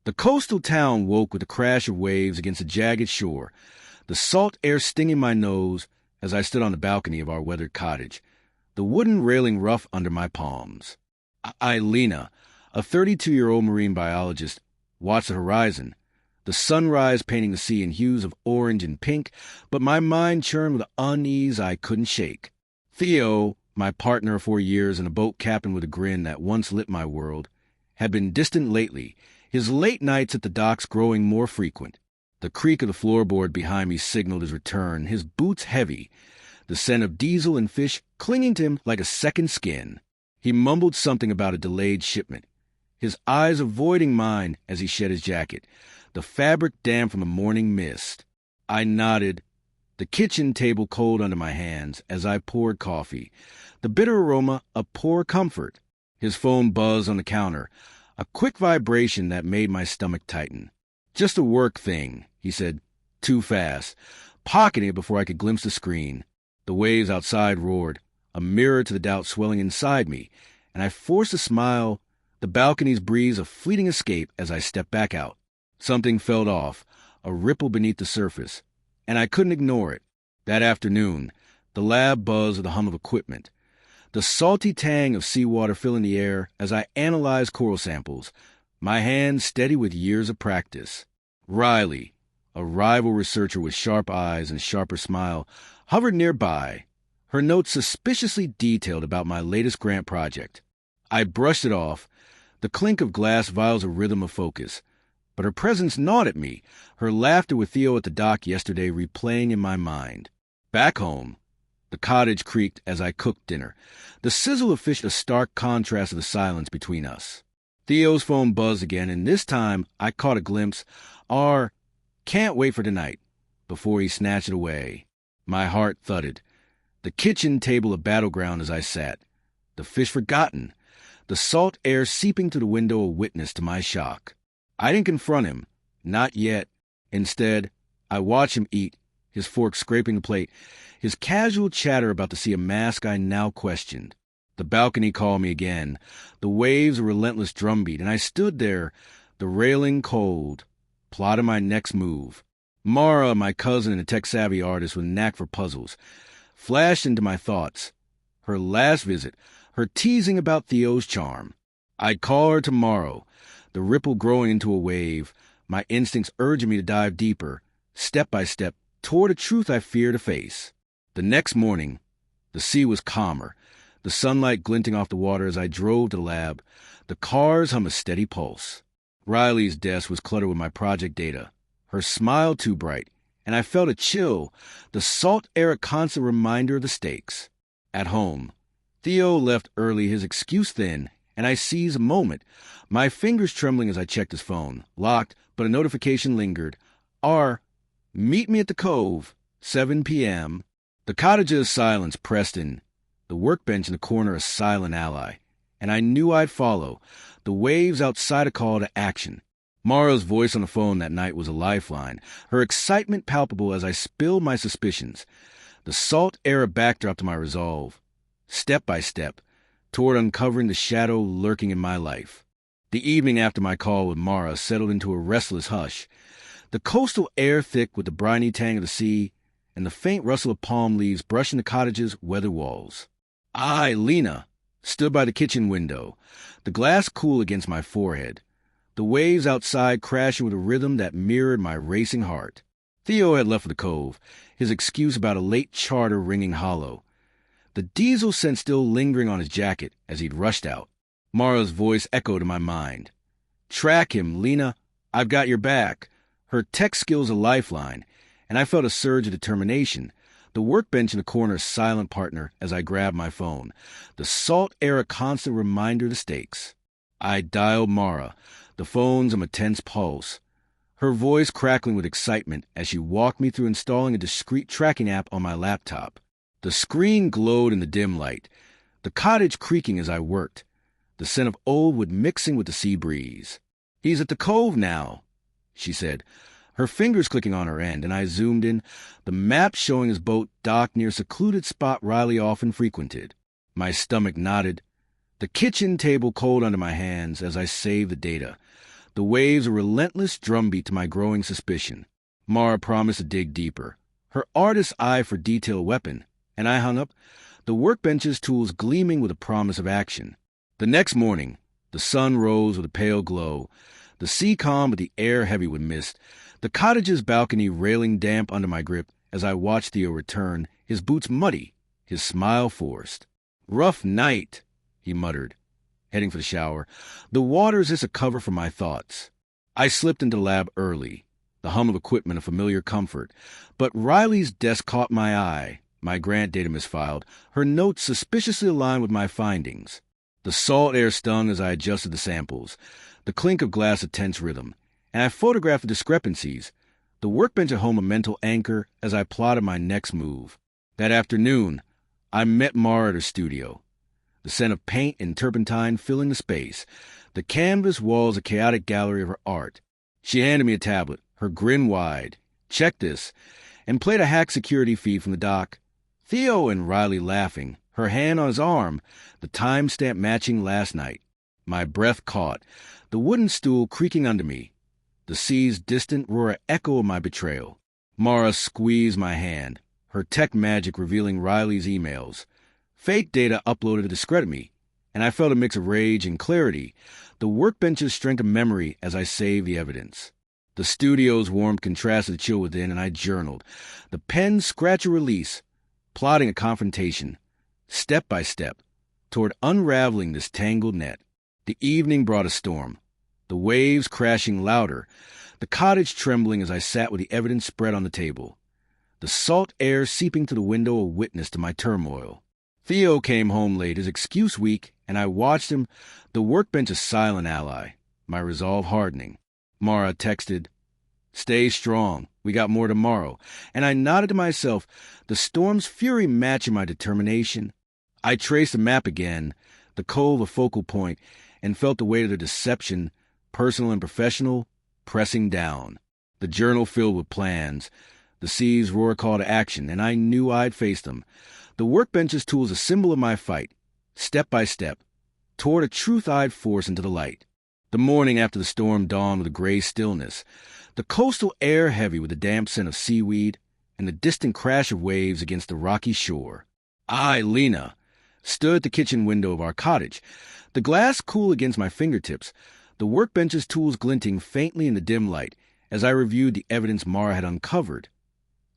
The coastal town woke with the crash of waves against a jagged shore, the salt air stinging my nose as I stood on the balcony of our weathered cottage, the wooden railing rough under my palms. Lena, a 32-year-old marine biologist, watched the horizon, the sunrise painting the sea in hues of orange and pink, but my mind churned with unease I couldn't shake. Theo, my partner of 4 years and a boat captain with a grin that once lit my world, had been distant lately, his late nights at the docks growing more frequent. The creak of the floorboard behind me signaled his return, his boots heavy, the scent of diesel and fish clinging to him like a second skin. He mumbled something about a delayed shipment, his eyes avoiding mine as he shed his jacket, the fabric damp from the morning mist. I nodded, the kitchen table cold under my hands as I poured coffee, the bitter aroma a poor comfort. His phone buzzed on the counter, a quick vibration that made my stomach tighten. "Just a work thing," he said, too fast, pocketing it before I could glimpse the screen. The waves outside roared, a mirror to the doubt swelling inside me, and I forced a smile, the balcony's breeze a fleeting escape as I stepped back out. Something felt off, a ripple beneath the surface, and I couldn't ignore it. That afternoon, the lab buzzed with the hum of equipment, the salty tang of seawater filling the air as I analyzed coral samples, my hands steady with years of practice. Riley, a rival researcher with sharp eyes and sharper smile, hovered nearby, her notes suspiciously detailed about my latest grant project. I brushed it off, the clink of glass vials a rhythm of focus, but her presence gnawed at me, her laughter with Theo at the dock yesterday replaying in my mind. Back home, the cottage creaked as I cooked dinner, the sizzle of fish a stark contrast to the silence between us. Theo's phone buzzed again, and this time I caught a glimpse. Can't wait for tonight, before he snatched it away. My heart thudded. The kitchen table a battleground as I sat, the fish forgotten, the salt air seeping through the window a witness to my shock. I didn't confront him, not yet. Instead, I watched him eat, his fork scraping the plate, his casual chatter about to see a mask I now questioned. The balcony called me again, the waves a relentless drumbeat, and I stood there, the railing cold, plotting my next move. Mara, my cousin and a tech-savvy artist with a knack for puzzles, flashed into my thoughts. Her last visit, her teasing about Theo's charm. I'd call her tomorrow, the ripple growing into a wave, my instincts urging me to dive deeper, step by step, toward a truth I fear to face. The next morning, the sea was calmer, the sunlight glinting off the water as I drove to the lab, the cars hum a steady pulse. Riley's desk was cluttered with my project data, her smile too bright, and I felt a chill, the salt air a constant reminder of the stakes. At home, Theo left early, his excuse thin, and I seized a moment, my fingers trembling as I checked his phone. Locked, but a notification lingered. Meet me at the cove, 7 p.m. The cottage's silence pressed in, the workbench in the corner a silent ally, and I knew I'd follow, the waves outside a call to action. Mara's voice on the phone that night was a lifeline, her excitement palpable as I spilled my suspicions, the salt air a backdrop to my resolve, step by step, toward uncovering the shadow lurking in my life. The evening after my call with Mara settled into a restless hush, the coastal air thick with the briny tang of the sea, and the faint rustle of palm leaves brushing the cottage's weather walls. Lena, stood by the kitchen window, the glass cool against my forehead, the waves outside crashing with a rhythm that mirrored my racing heart. Theo had left for the cove, his excuse about a late charter ringing hollow, the diesel scent still lingering on his jacket as he'd rushed out. Mara's voice echoed in my mind. "Track him, Lena. I've got your back." Her tech skills a lifeline, and I felt a surge of determination, the workbench in the corner a silent partner as I grabbed my phone, the salt air a constant reminder of the stakes. I dialed Mara, the phones on a tense pulse, her voice crackling with excitement as she walked me through installing a discreet tracking app on my laptop. The screen glowed in the dim light, the cottage creaking as I worked, the scent of old wood mixing with the sea breeze. "He's at the cove now," she said, her fingers clicking on her end, and I zoomed in, the map showing his boat docked near a secluded spot Riley often frequented. My stomach knotted, the kitchen table cold under my hands as I saved the data, The waves a relentless drumbeat to my growing suspicion. Mara promised to dig deeper, her artist's eye for detail a weapon, and I hung up, the workbench's tools gleaming with a promise of action. The next morning, the sun rose with a pale glow, the sea calm but the air heavy with mist, the cottage's balcony railing damp under my grip as I watched Theo return, his boots muddy, his smile forced. "Rough night," he muttered, heading for the shower. "The water's just a cover for my thoughts." I slipped into the lab early, the hum of equipment a familiar comfort, but Riley's desk caught my eye, my grant data misfiled, her notes suspiciously aligned with my findings. The salt air stung as I adjusted the samples, the clink of glass a tense rhythm, and I photographed the discrepancies, the workbench at home a mental anchor as I plotted my next move. That afternoon, I met Mara at her studio, the scent of paint and turpentine filling the space, the canvas walls a chaotic gallery of her art. She handed me a tablet, her grin wide. "Check this," and played a hack security feed from the dock. Theo and Riley laughing, her hand on his arm, the timestamp matching last night. My breath caught, the wooden stool creaking under me, the sea's distant roar echo of my betrayal. Mara squeezed my hand, her tech magic revealing Riley's emails. Fake data uploaded to discredit me, and I felt a mix of rage and clarity, the workbench's strength of memory as I saved the evidence. The studio's warmth contrasted the chill within, and I journaled, the pen scratch a release, plotting a confrontation, step by step, toward unraveling this tangled net. The evening brought a storm, the waves crashing louder, the cottage trembling as I sat with the evidence spread on the table, the salt air seeping through the window a witness to my turmoil. Theo came home late, his excuse weak, and I watched him, the workbench a silent ally, my resolve hardening. Mara texted, "Stay strong, we got more tomorrow," and I nodded to myself, the storm's fury matching my determination. I traced the map again, the cove a focal point, and felt the weight of the deception, personal and professional, pressing down. The journal filled with plans, the sea's roar call to action, and I knew I'd face them. The workbench's tools a symbol of my fight, step by step, toward a truth I'd force into the light. The morning after the storm dawned with a gray stillness, the coastal air heavy with the damp scent of seaweed, and the distant crash of waves against the rocky shore. I, Lena, stood at the kitchen window of our cottage, the glass cool against my fingertips, the workbench's tools glinting faintly in the dim light as I reviewed the evidence Mara had uncovered.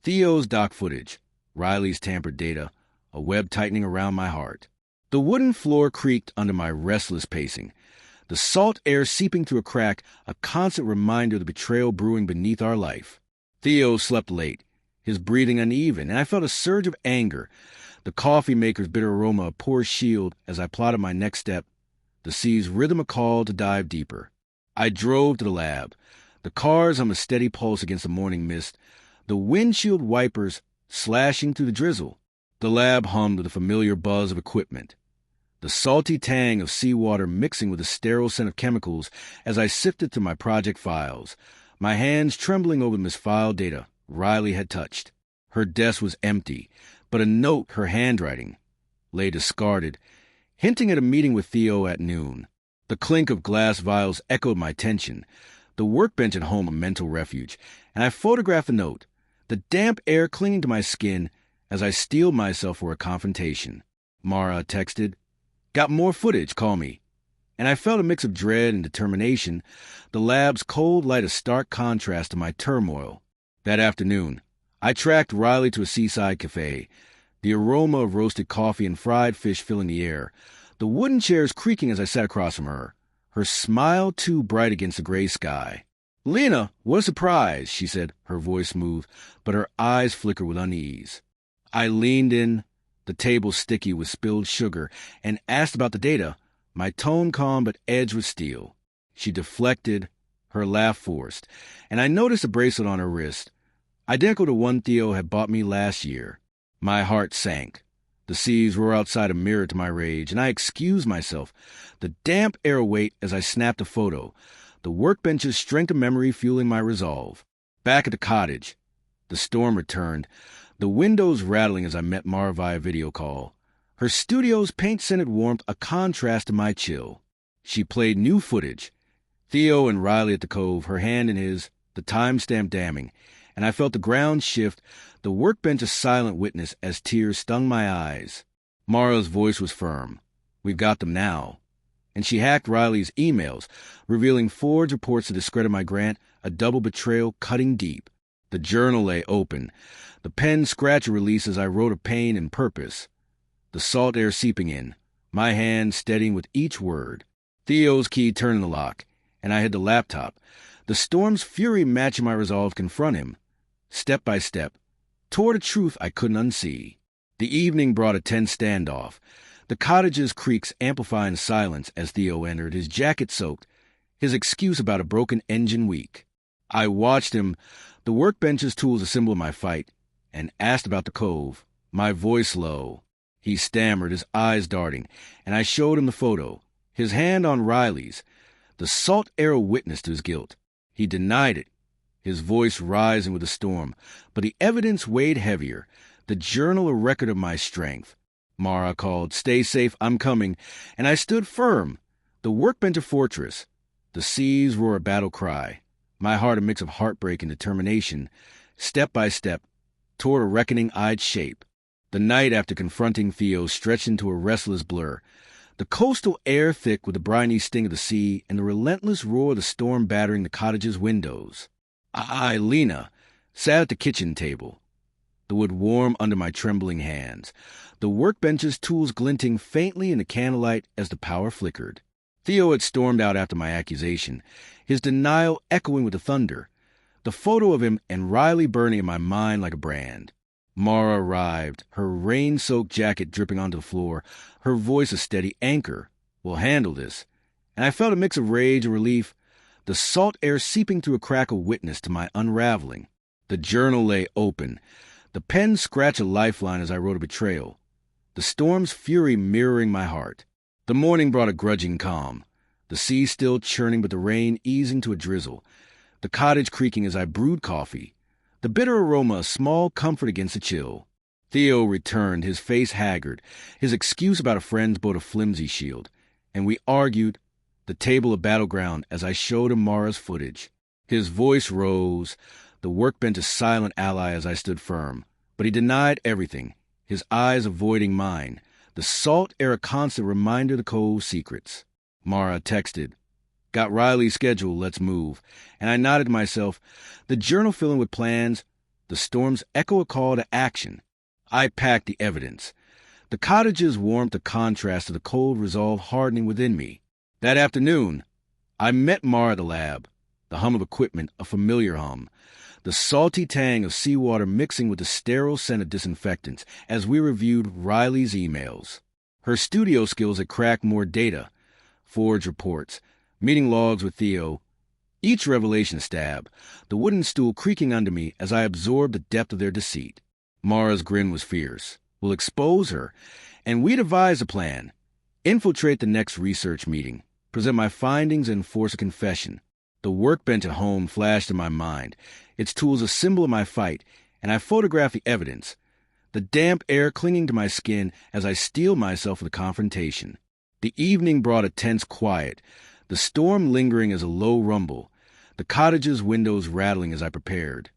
Theo's dock footage, Riley's tampered data, a web tightening around my heart. The wooden floor creaked under my restless pacing, the salt air seeping through a crack, a constant reminder of the betrayal brewing beneath our life. Theo slept late, his breathing uneven, and I felt a surge of anger, the coffee maker's bitter aroma a poor shield as I plotted my next step, the sea's rhythm a call to dive deeper. I drove to the lab, the cars hum a steady pulse against the morning mist, the windshield wipers slashing through the drizzle. The lab hummed with the familiar buzz of equipment, the salty tang of seawater mixing with the sterile scent of chemicals as I sifted through my project files, my hands trembling over the misfiled data Riley had touched. Her desk was empty, but a note, her handwriting, lay discarded, hinting at a meeting with Theo at noon. The clink of glass vials echoed my tension, the workbench at home a mental refuge, and I photographed the note, the damp air clinging to my skin as I steeled myself for a confrontation. Mara texted, "Got more footage, call me." And I felt a mix of dread and determination, the lab's cold light a stark contrast to my turmoil. That afternoon, I tracked Riley to a seaside cafe, the aroma of roasted coffee and fried fish filling the air, the wooden chairs creaking as I sat across from her, her smile too bright against the gray sky. "Lena, what a surprise," she said, her voice smooth, but her eyes flickered with unease. I leaned in, the table sticky with spilled sugar, and asked about the data, my tone calm but edged with steel. She deflected, her laugh forced, and I noticed a bracelet on her wrist, identical to one Theo had bought me last year. My heart sank. The seas roar outside a mirror to my rage, and I excused myself, the damp air weight as I snapped a photo, the workbench's strength of memory fueling my resolve. Back at the cottage, the storm returned, the windows rattling as I met Mara via video call, her studio's paint-scented warmth a contrast to my chill. She played new footage, Theo and Riley at the cove, her hand in his, the timestamp damning, and I felt the ground shift, the workbench a silent witness as tears stung my eyes. Mara's voice was firm. We've got them now. And she hacked Riley's emails, revealing forged reports to discredit my grant, a double betrayal cutting deep. The journal lay open, the pen scratch a release as I wrote of pain and purpose. The salt air seeping in, my hand steadying with each word. Theo's key turned in the lock, and I had the laptop, the storm's fury matching my resolve to confront him, step by step, toward a truth I couldn't unsee. The evening brought a tense standoff, the cottage's creaks amplifying silence as Theo entered, his jacket soaked, his excuse about a broken engine weak. I watched him, the workbench's tools a symbol of my fight, and asked about the cove, my voice low. He stammered, his eyes darting, and I showed him the photo, his hand on Riley's, the salt air witness to his guilt. He denied it, his voice rising with the storm, but the evidence weighed heavier, the journal a record of my strength. Mara called, "Stay safe, I'm coming," and I stood firm, the workbench a fortress, the seas roar a battle cry, my heart a mix of heartbreak and determination, step by step, toward a reckoning-eyed shape. The night after confronting Theo stretched into a restless blur, the coastal air thick with the briny sting of the sea and the relentless roar of the storm battering the cottage's windows. I, Lena, sat at the kitchen table, the wood warm under my trembling hands, the workbench's tools glinting faintly in the candlelight as the power flickered. Theo had stormed out after my accusation, his denial echoing with the thunder, the photo of him and Riley burning in my mind like a brand. Mara arrived, her rain-soaked jacket dripping onto the floor, her voice a steady anchor. "We'll handle this." And I felt a mix of rage and relief, the salt air seeping through a crack a witness to my unraveling. The journal lay open, the pen scratched a lifeline as I wrote a betrayal, the storm's fury mirroring my heart. The morning brought a grudging calm, the sea still churning but the rain easing to a drizzle, the cottage creaking as I brewed coffee, the bitter aroma a small comfort against the chill. Theo returned, his face haggard, his excuse about a friend's boat a flimsy shield, and we argued, the table a battleground as I showed him Mara's footage. His voice rose, the workbench a silent ally as I stood firm, but he denied everything, his eyes avoiding mine, the salt air a constant reminder of the cove's secrets. Mara texted, "Got Riley's schedule, let's move," and I nodded to myself, the journal filling with plans, the storm's echo a call to action. I packed the evidence, the cottage's warmth a contrast to the cold resolve hardening within me. That afternoon, I met Mara at the lab, the hum of equipment a familiar hum, the salty tang of seawater mixing with the sterile scent of disinfectants as we reviewed Riley's emails. Her studio skills had cracked more data, forged reports, meeting logs with Theo, each revelation a stab, the wooden stool creaking under me as I absorbed the depth of their deceit. Mara's grin was fierce. We'll expose her, and we devised a plan. Infiltrate the next research meeting, present my findings and force a confession. The workbench at home flashed in my mind, its tools a symbol of my fight, and I photographed the evidence, the damp air clinging to my skin as I steeled myself for the confrontation. The evening brought a tense quiet, the storm lingering as a low rumble, the cottage's windows rattling as I prepared,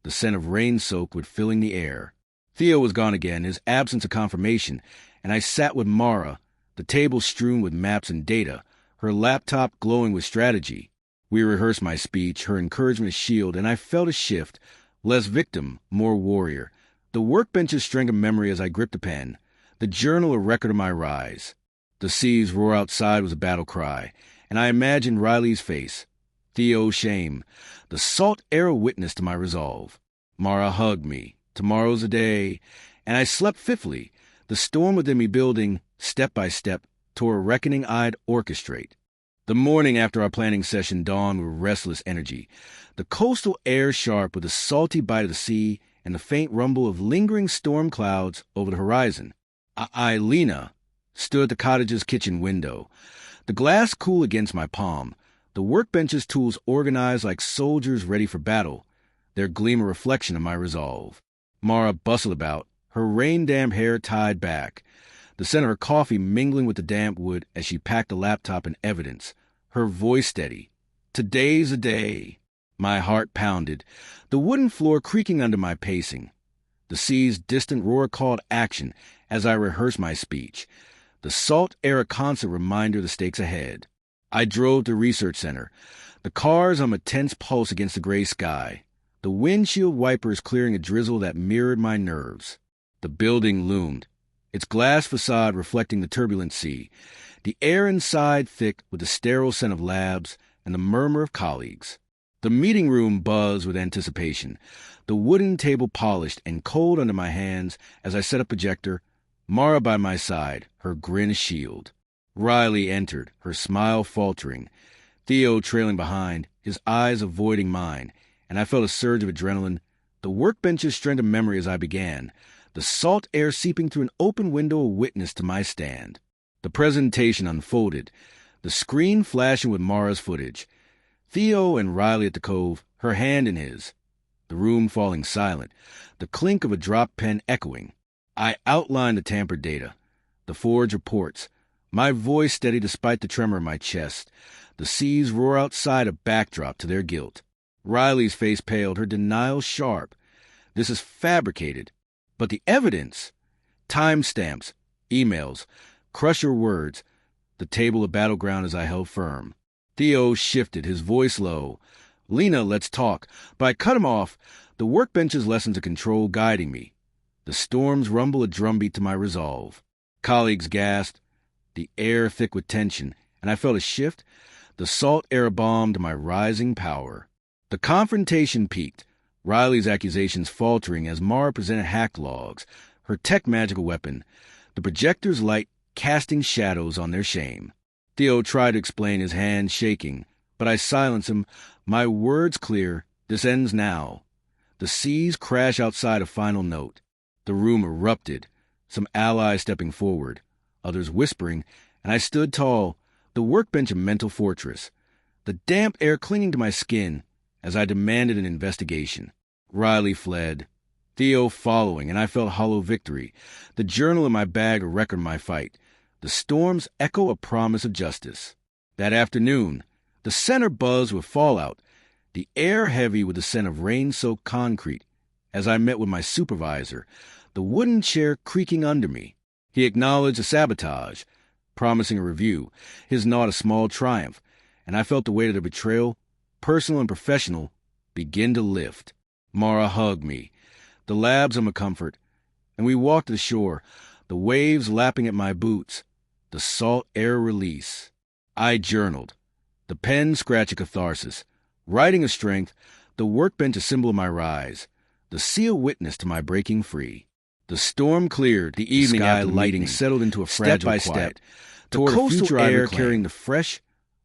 the scent of rain soak with filling the air. Theo was gone again, his absence a confirmation, and I sat with Mara, the table strewn with maps and data, her laptop glowing with strategy. We rehearsed my speech, her encouragement a shield, and I felt a shift, less victim, more warrior. The workbench's string of memory as I gripped the pen, the journal a record of my rise. The sea's roar outside was a battle cry, and I imagined Riley's face, Theo's shame, the salt air a witness to my resolve. Mara hugged me. Tomorrow's a day, and I slept fitfully, the storm within me building, step by step, toward a reckoning I'd orchestrate. The morning after our planning session dawned with restless energy, the coastal air sharp with the salty bite of the sea and the faint rumble of lingering storm clouds over the horizon. Lena, stood at the cottage's kitchen window, the glass cool against my palm, the workbench's tools organized like soldiers ready for battle, their gleam a reflection of my resolve. Mara bustled about, her rain-damp hair tied back, the scent of her coffee mingling with the damp wood as she packed the laptop and evidence, her voice steady, Today's a day. My heart pounded, the wooden floor creaking under my pacing. The sea's distant roar called action as I rehearsed my speech. The salt air a constant reminder of the stakes ahead. I drove to the research center, the cars on a tense pulse against the gray sky, the windshield wipers clearing a drizzle that mirrored my nerves. The building loomed, its glass facade reflecting the turbulent sea, the air inside thick with the sterile scent of labs and the murmur of colleagues. The meeting room buzzed with anticipation, the wooden table polished and cold under my hands as I set a projector, Mara by my side, her grin a shield. Riley entered, her smile faltering, Theo trailing behind, his eyes avoiding mine, and I felt a surge of adrenaline, the workbench's strength of memory as I began, the salt air seeping through an open window a witness to my stand. The presentation unfolded, the screen flashing with Mara's footage. Theo and Riley at the cove, her hand in his. The room falling silent, the clink of a dropped pen echoing. I outlined the tampered data, the forged reports, my voice steady despite the tremor in my chest. The seas roar outside a backdrop to their guilt. Riley's face paled, her denial sharp. This is fabricated. But the evidence? Timestamps, emails, crush your words. The table of battleground as I held firm. Theo shifted, his voice low. Lena, let's talk. But I cut him off, the workbench's lessons of control guiding me. The storms rumble a drumbeat to my resolve. Colleagues gasped, the air thick with tension, and I felt a shift, the salt air bomb to my rising power. The confrontation peaked, Riley's accusations faltering as Mara presented hack logs, her tech magical weapon, the projector's light casting shadows on their shame. Theo tried to explain, his hand shaking, but I silenced him, my words clear, this ends now. The seas crash outside a final note. The room erupted, some allies stepping forward, others whispering, and I stood tall, the workbench a mental fortress, the damp air clinging to my skin as I demanded an investigation. Riley fled, Theo following, and I felt hollow victory, the journal in my bag a record of my fight, the storm's echo a promise of justice. That afternoon, the center buzzed with fallout, the air heavy with the scent of rain-soaked concrete, as I met with my supervisor, the wooden chair creaking under me. He acknowledged a sabotage, promising a review, his nod a small triumph, and I felt the weight of the betrayal, personal and professional, begin to lift. Mara hugged me, the labs of my comfort, and we walked to the shore, the waves lapping at my boots, the salt air release. I journaled, the pen scratch a catharsis, writing a strength, the workbench a symbol of my rise, the sea a witness to my breaking free. The storm cleared, the evening sky lighting settled into a fragile quiet, step, the coastal air carrying the fresh,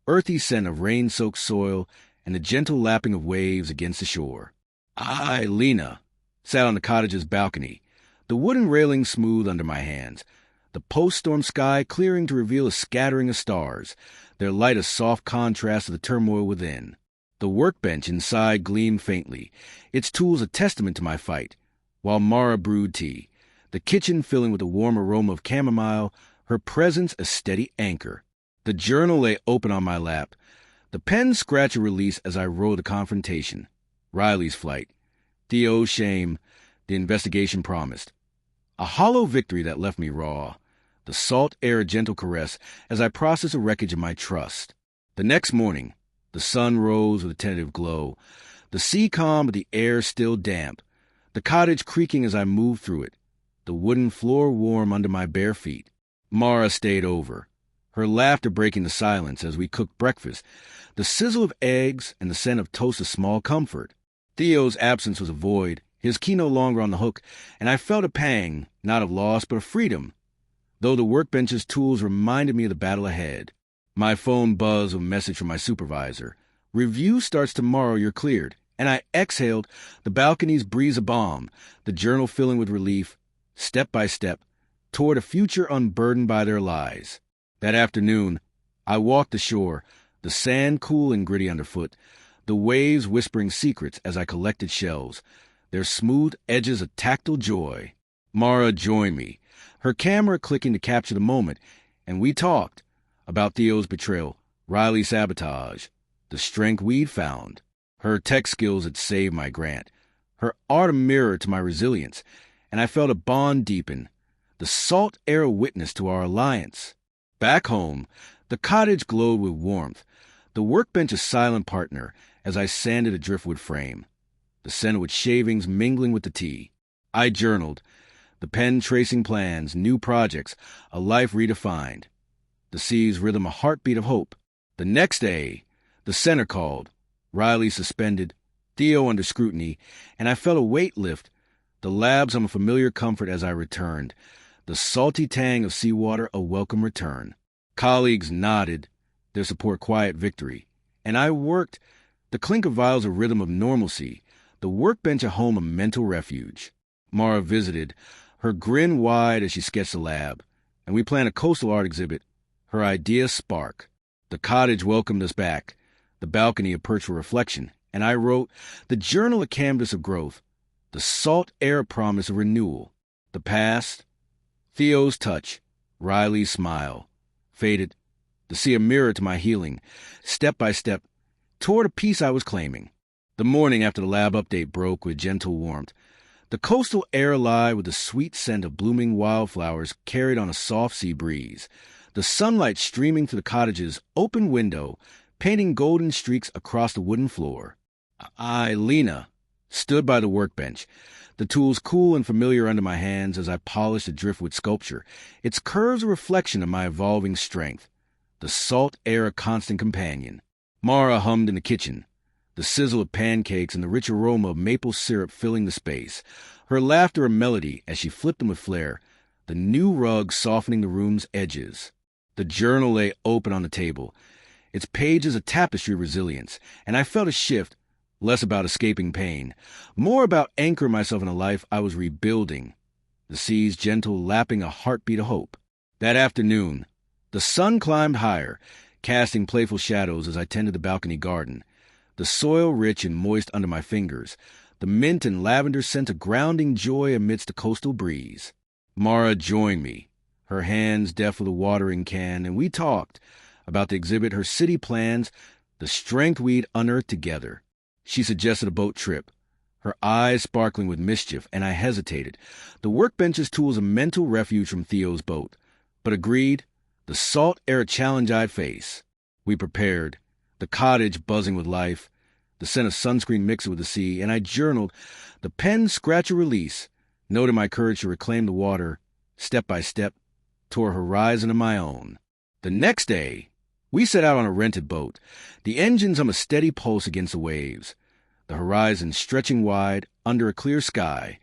earthy scent of rain-soaked soil and the gentle lapping of waves against the shore. I, Lena, sat on the cottage's balcony, the wooden railing smooth under my hands, the post-storm sky clearing to reveal a scattering of stars, their light a soft contrast to the turmoil within. The workbench inside gleamed faintly, its tools a testament to my fight, while Mara brewed tea, the kitchen filling with the warm aroma of chamomile, her presence a steady anchor. The journal lay open on my lap, the pen scratch a release as I wrote the confrontation, Riley's flight, Theo's shame, the investigation promised. A hollow victory that left me raw, the salt air a gentle caress as I processed the wreckage of my trust. The next morning, the sun rose with a tentative glow, the sea calm but the air still damp, the cottage creaking as I moved through it, the wooden floor warm under my bare feet. Mara stayed over, her laughter breaking the silence as we cooked breakfast, the sizzle of eggs and the scent of toast a small comfort. Theo's absence was a void, his key no longer on the hook, and I felt a pang, not of loss but of freedom, though the workbench's tools reminded me of the battle ahead. My phone buzzed with a message from my supervisor. Review starts tomorrow, you're cleared. And I exhaled, the balconies breeze a balm, the journal filling with relief, step by step, toward a future unburdened by their lies. That afternoon, I walked the shore, the sand cool and gritty underfoot, the waves whispering secrets as I collected shells, their smooth edges a tactile joy. Mara joined me, her camera clicking to capture the moment, and we talked about Theo's betrayal, Riley's sabotage, the the strength we'd found. Her tech skills had saved my grant. Her art a mirror to my resilience, and I felt a bond deepen, the salt air a witness to our alliance. Back home, the cottage glowed with warmth, the workbench a silent partner as I sanded a driftwood frame, the sandalwood shavings mingling with the tea. I journaled, the pen tracing plans, new projects, a life redefined. The sea's rhythm a heartbeat of hope. The next day, the center called, Riley suspended, Theo under scrutiny, and I felt a weight lift, the labs on a familiar comfort as I returned, the salty tang of seawater a welcome return. Colleagues nodded, their support quiet victory, and I worked, the clink of vials a rhythm of normalcy, the workbench a home a mental refuge. Mara visited, her grin wide as she sketched the lab, and we planned a coastal art exhibit, her idea spark. The cottage welcomed us back, the balcony a perch for reflection, and I wrote, the journal a canvas of growth, the salt air a promise of renewal. The past, Theo's touch, Riley's smile, faded, the sea a mirror to my healing, step by step, toward a peace I was claiming. The morning after the lab update broke with gentle warmth, the coastal air alive with the sweet scent of blooming wildflowers carried on a soft sea breeze, the sunlight streaming through the cottage's open window, painting golden streaks across the wooden floor. I, Lena, stood by the workbench, the tools cool and familiar under my hands as I polished the driftwood sculpture, its curves a reflection of my evolving strength, the salt air a constant companion. Mara hummed in the kitchen, the sizzle of pancakes and the rich aroma of maple syrup filling the space, her laughter a melody as she flipped them with flair, the new rug softening the room's edges. The journal lay open on the table, its pages a tapestry of resilience, and I felt a shift, less about escaping pain, more about anchoring myself in a life I was rebuilding, the sea's gentle lapping a heartbeat of hope. That afternoon, the sun climbed higher, casting playful shadows as I tended the balcony garden, the soil rich and moist under my fingers, the mint and lavender scent a grounding joy amidst the coastal breeze. Mara joined me, her hands deft with a watering can, and we talked about the exhibit, her city plans, the strength we'd unearthed together. She suggested a boat trip, her eyes sparkling with mischief, and I hesitated, the workbench's tools a mental refuge from Theo's boat, but agreed, the salt air a challenge I'd face. We prepared, the cottage buzzing with life, the scent of sunscreen mixed with the sea, and I journaled, the pen scratch a release, noted my courage to reclaim the water, step by step, toward a horizon of my own. The next day, we set out on a rented boat, the engines hum a steady pulse against the waves, the horizon stretching wide under a clear sky,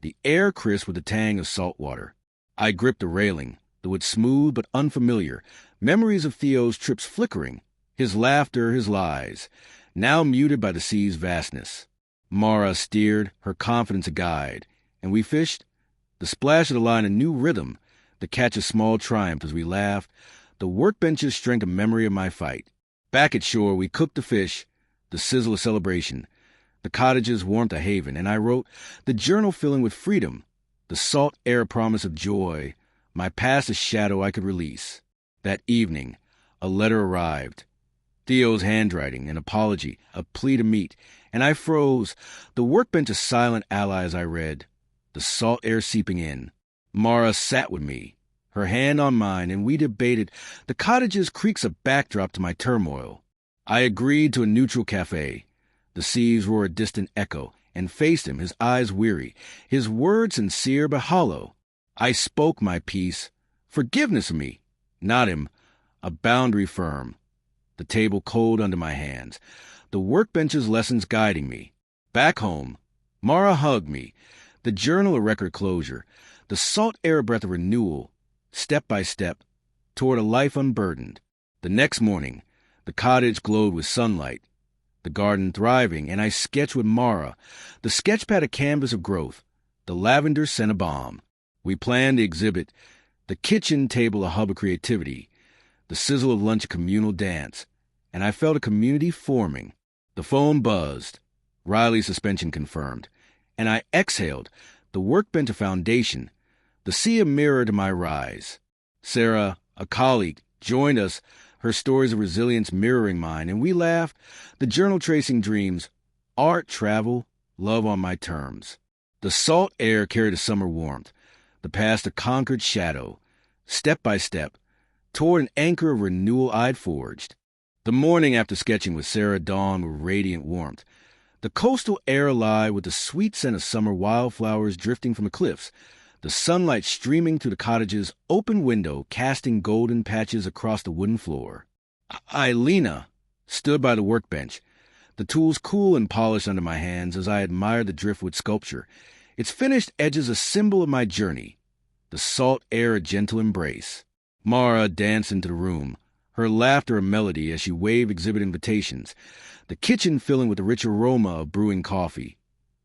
the air crisp with the tang of salt water. I gripped the railing, the wood smooth but unfamiliar, memories of Theo's trips flickering, his laughter, his lies, now muted by the sea's vastness. Mara steered, her confidence a guide, and we fished, the splash of the line a new rhythm, the catch a small triumph as we laughed, the workbench's strength a memory of my fight. Back at shore, we cooked the fish, the sizzle a celebration, the cottage's warmth a haven, and I wrote, the journal filling with freedom, the salt air a promise of joy, my past a shadow I could release. That evening, a letter arrived, Theo's handwriting, an apology, a plea to meet, and I froze, the workbench a silent ally as I read, the salt air seeping in. Mara sat with me, her hand on mine, and we debated, the cottage's creaks a backdrop to my turmoil. I agreed to a neutral cafe, the sea's roar a distant echo, and faced him, his eyes weary, his words sincere but hollow. I spoke my piece, forgiveness of me, not him, a boundary firm, the table cold under my hands, the workbench's lessons guiding me. Back home, Mara hugged me, the journal a record closure, the salt air a breath of renewal, step by step, toward a life unburdened. The next morning, the cottage glowed with sunlight, the garden thriving, and I sketched with Mara, the sketchpad a canvas of growth, the lavender scent a balm. We planned the exhibit, the kitchen table a hub of creativity, the sizzle of lunch a communal dance, and I felt a community forming. The phone buzzed, Riley's suspension confirmed, and I exhaled, the workbench a foundation, the sea a mirror to my rise. Sarah, a colleague, joined us, her stories of resilience mirroring mine, and we laughed, the journal tracing dreams, art, travel, love on my terms. The salt air carried a summer warmth, the past a conquered shadow. Step by step, toward an anchor of renewal I'd forged. The morning after sketching with Sarah dawned with radiant warmth, the coastal air alive with the sweet scent of summer wildflowers drifting from the cliffs, the sunlight streaming through the cottage's open window, casting golden patches across the wooden floor. Lena, stood by the workbench, the tools cool and polished under my hands as I admired the driftwood sculpture, its finished edges a symbol of my journey, the salt air a gentle embrace. Mara danced into the room, her laughter a melody as she waved exhibit invitations, the kitchen filling with the rich aroma of brewing coffee,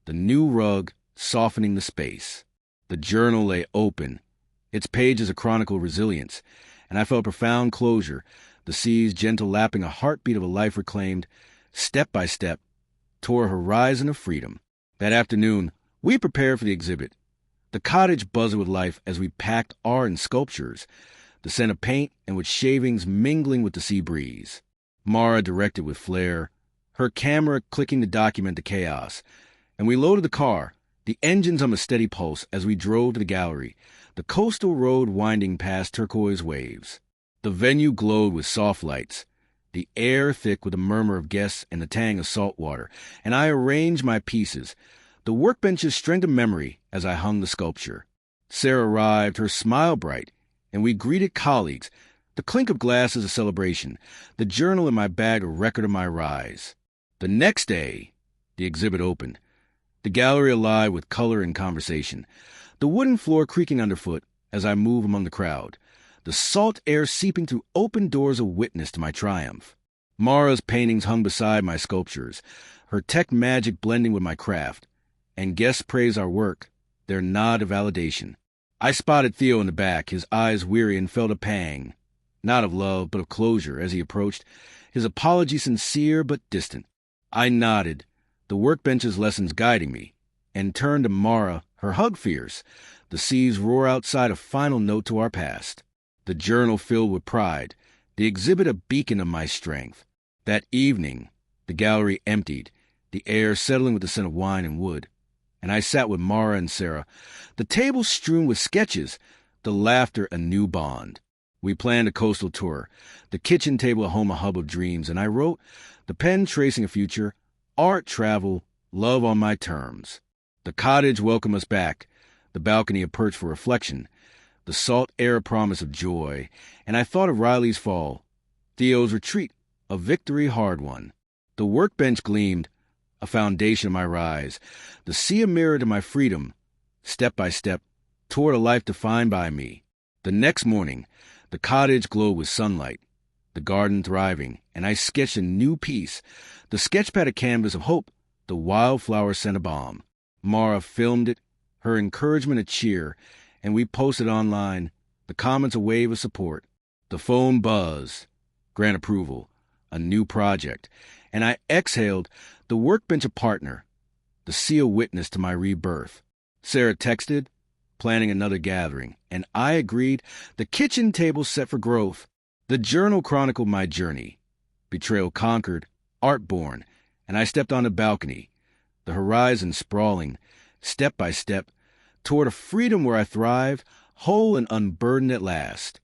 the new rug softening the space. The journal lay open, its pages a chronicle of resilience, and I felt profound closure, the sea's gentle lapping a heartbeat of a life reclaimed, step by step, toward a horizon of freedom. That afternoon, we prepared for the exhibit. The cottage buzzed with life as we packed art and sculptures, the scent of paint and with shavings mingling with the sea breeze. Mara directed with flair, her camera clicking to document the chaos, and we loaded the car, the engines on a steady pulse as we drove to the gallery, the coastal road winding past turquoise waves. The venue glowed with soft lights, the air thick with the murmur of guests and the tang of salt water, and I arranged my pieces, the workbench's strength of memory as I hung the sculpture. Sarah arrived, her smile bright, and we greeted colleagues, the clink of glasses a celebration, the journal in my bag a record of my rise. The next day, the exhibit opened, the gallery alive with color and conversation, the wooden floor creaking underfoot as I moved among the crowd, the salt air seeping through open doors a witness to my triumph. Mara's paintings hung beside my sculptures, her tech magic blending with my craft, and guests praised our work, their nod of validation. I spotted Theo in the back, his eyes weary, and felt a pang, not of love, but of closure, as he approached, his apology sincere but distant. I nodded, the workbench's lessons guiding me, and turned to Mara, her hug fierce, the sea's roar outside a final note to our past. The journal filled with pride, the exhibit a beacon of my strength. That evening, the gallery emptied, the air settling with the scent of wine and wood, and I sat with Mara and Sarah, the table strewn with sketches, the laughter a new bond. We planned a coastal tour, the kitchen table a home a hub of dreams, and I wrote, the pen tracing a future, art, travel, love on my terms. The cottage welcomed us back, the balcony a perch for reflection, the salt air a promise of joy, and I thought of Riley's fall, Theo's retreat, a victory hard won. The workbench gleamed, a foundation of my rise, the sea a mirror to my freedom, step by step, toward a life defined by me. The next morning, the cottage glowed with sunlight, the garden thriving, and I sketched a new piece, the sketchpad a canvas of hope, the wildflower scent a balm. Mara filmed it, her encouragement a cheer, and we posted online, the comments a wave of support. The phone buzzed, grant approval, a new project, and I exhaled, the workbench a partner, the sea a witness to my rebirth. Sarah texted, planning another gathering, and I agreed, the kitchen table set for growth. The journal chronicled my journey, betrayal conquered, art born, and I stepped on the balcony, the horizon sprawling, step by step, toward a freedom where I thrive, whole and unburdened at last.